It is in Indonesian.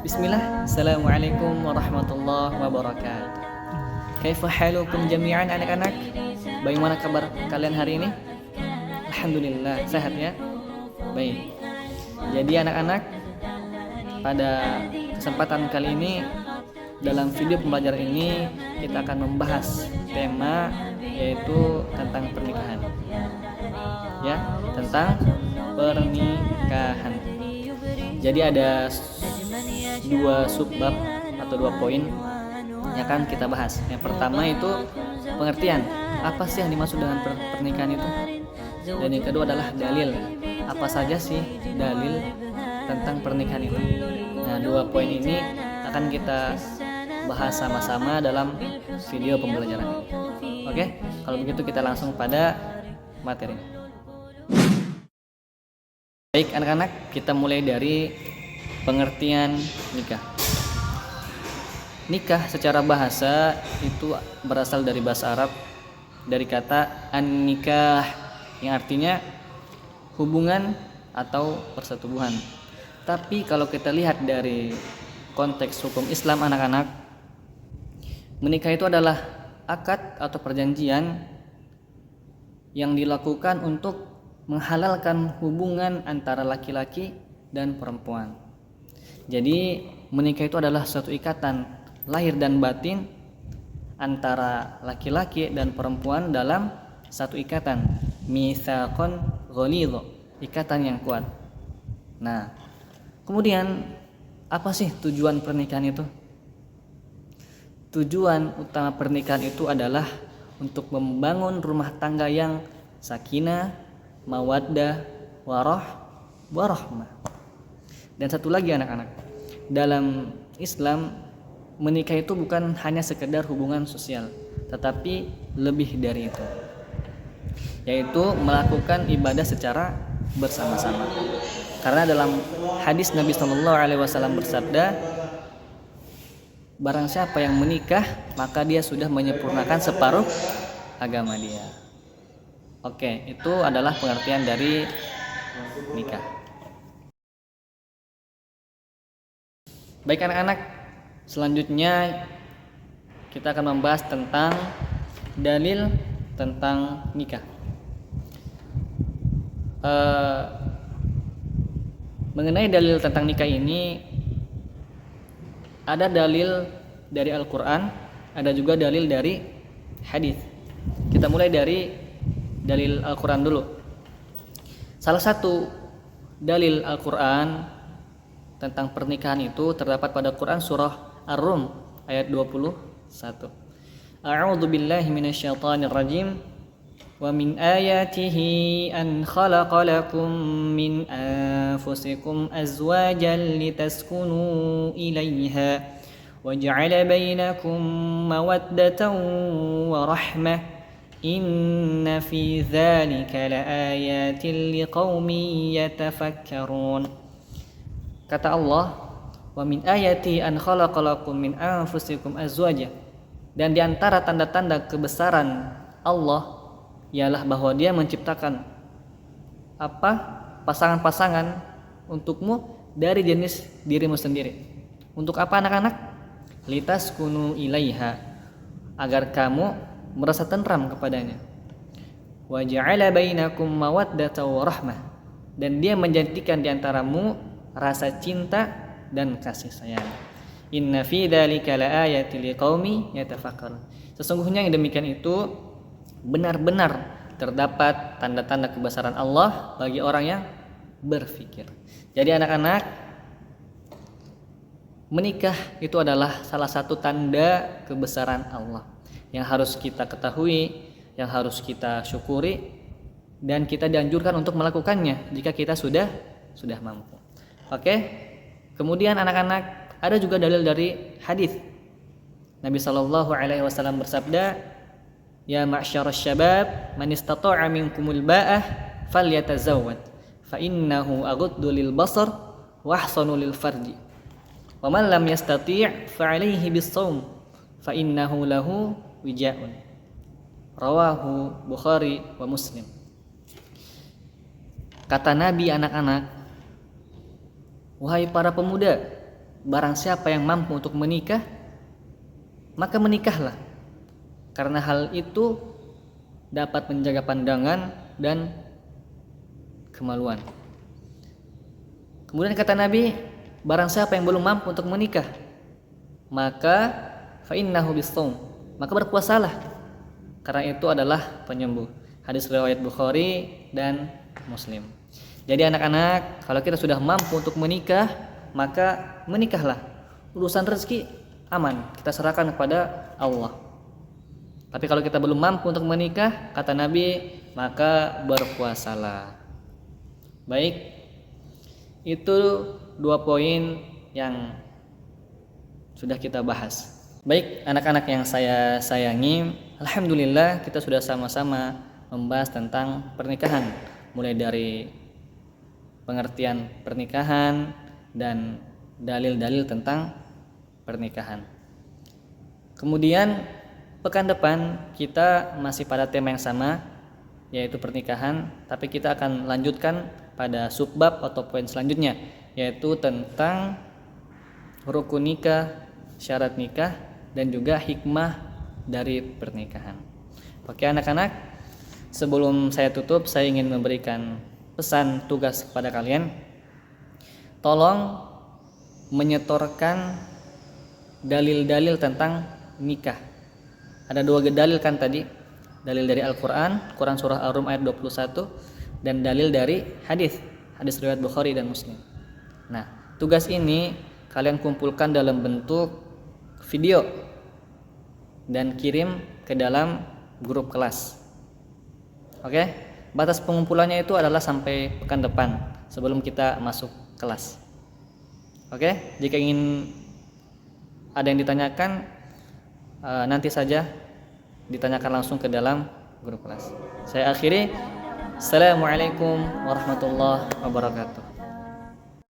Bismillah, Assalamualaikum warahmatullahi wabarakatuh. Kaifa halukum jami'an anak-anak? Bagaimana kabar kalian hari ini? Alhamdulillah, sehat ya? Baik. Jadi anak-anak, pada kesempatan kali ini dalam video pembelajaran ini kita akan membahas tema yaitu tentang pernikahan. Ya, tentang pernikahan. Jadi ada dua subbab atau dua poin yang akan kita bahas. Yang pertama itu pengertian, apa sih yang dimaksud dengan pernikahan itu? Dan yang kedua adalah dalil, apa saja sih dalil tentang pernikahan itu. Nah, dua poin ini akan kita bahas sama-sama dalam video pembelajaran. Oke, kalau begitu kita langsung pada materi. Baik anak-anak, kita mulai dari pengertian nikah. Nikah secara bahasa itu berasal dari bahasa Arab, dari kata an-nikah yang artinya hubungan atau persetubuhan. Tapi kalau kita lihat dari konteks hukum Islam anak-anak, menikah itu adalah akad atau perjanjian yang dilakukan untuk menghalalkan hubungan antara laki-laki dan perempuan. Jadi menikah itu adalah suatu ikatan lahir dan batin antara laki-laki dan perempuan dalam satu ikatan, mitsaqan ghalidh, ikatan yang kuat. Nah, kemudian apa sih tujuan pernikahan itu? Tujuan utama pernikahan itu adalah untuk membangun rumah tangga yang sakinah, mawaddah, warahmah. Dan satu lagi anak-anak, dalam Islam menikah itu bukan hanya sekedar hubungan sosial, tetapi lebih dari itu, yaitu melakukan ibadah secara bersama-sama. Karena dalam hadis Nabi SAW bersabda, barang siapa yang menikah maka dia sudah menyempurnakan separuh agama dia. Oke, itu adalah pengertian dari nikah. Baik anak-anak, selanjutnya kita akan membahas tentang dalil tentang nikah. Mengenai dalil tentang nikah ini, ada dalil dari Al-Quran, ada juga dalil dari hadis. Kita mulai dari dalil Al-Quran dulu. Salah satu dalil Al-Quran tentang pernikahan itu terdapat pada Quran surah Ar-Rum ayat 21. A'udzu billahi minasyaitonir rajim. Wa min ayatihi an khalaqa lakum min anfusikum azwajan litaskunu ilaiha wa ja'ala bainakum mawaddatan wa rahmah. Inna fi dzalika laayatin liqaumin yatafakkarun. Kata Allah, wa min ayati an khalaqalakum min anfusikum azwaja. Dan di antara tanda-tanda kebesaran Allah ialah bahwa Dia menciptakan pasangan-pasangan untukmu dari jenis dirimu sendiri. Untuk apa anak-anak? Litaskunu ilaiha, agar kamu merasa tentram kepadanya. Wa ja'ala bainakum mawaddatan wa rahmah, dan Dia menjadikan di antaramu rasa cinta dan kasih sayang. Inna fi dzalika laayatil liqaumi yatafakkarun. Sesungguhnya yang demikian itu benar-benar terdapat tanda-tanda kebesaran Allah bagi orang yang berfikir. Jadi anak-anak, menikah itu adalah salah satu tanda kebesaran Allah yang harus kita ketahui, yang harus kita syukuri, dan kita dianjurkan untuk melakukannya jika kita sudah mampu. Oke. Kemudian anak-anak, ada juga dalil dari hadis. Nabi SAW bersabda, ya ma'syarasy syabab man istata'a minkumul ba'ah falyatazawwad fa innahu aghaddu lil basar wa ahsanu lil farji wa man lam yastati' fa 'alaihi bis-shaum fa innahu lahu wija'un. Rawahu Bukhari wa Muslim. Kata Nabi, anak-anak, wahai para pemuda, barang siapa yang mampu untuk menikah, maka menikahlah. Karena hal itu dapat menjaga pandangan dan kemaluan. Kemudian kata Nabi, barang siapa yang belum mampu untuk menikah, maka fa innahu bisawm, maka berpuasalah, karena itu adalah penyembuh. Hadis riwayat Bukhari dan Muslim. Jadi anak-anak, kalau kita sudah mampu untuk menikah, maka menikahlah. Urusan rezeki aman, kita serahkan kepada Allah. Tapi kalau kita belum mampu untuk menikah, kata Nabi, maka berpuasalah. Baik, itu 2 poin yang sudah kita bahas. Baik, anak-anak yang saya sayangi, alhamdulillah kita sudah sama-sama membahas tentang pernikahan, mulai dari pengertian pernikahan dan dalil-dalil tentang pernikahan. Kemudian pekan depan kita masih pada tema yang sama, yaitu pernikahan, tapi kita akan lanjutkan pada subbab atau poin selanjutnya, yaitu tentang rukun nikah, syarat nikah, dan juga hikmah dari pernikahan. Oke anak-anak, sebelum saya tutup, saya ingin memberikan pesan tugas kepada kalian. Tolong menyetorkan dalil-dalil tentang nikah. Ada 2 dalil kan tadi, dalil dari Al-Quran, Quran surah Ar-Rum ayat 21, dan dalil dari hadis riwayat Bukhari dan Muslim. Nah, tugas ini kalian kumpulkan dalam bentuk video dan kirim ke dalam grup kelas. Oke, batas pengumpulannya itu adalah sampai pekan depan sebelum kita masuk kelas. Oke, jika ingin ada yang ditanyakan, nanti saja ditanyakan langsung ke dalam grup kelas. Saya akhiri. Assalamualaikum warahmatullahi wabarakatuh.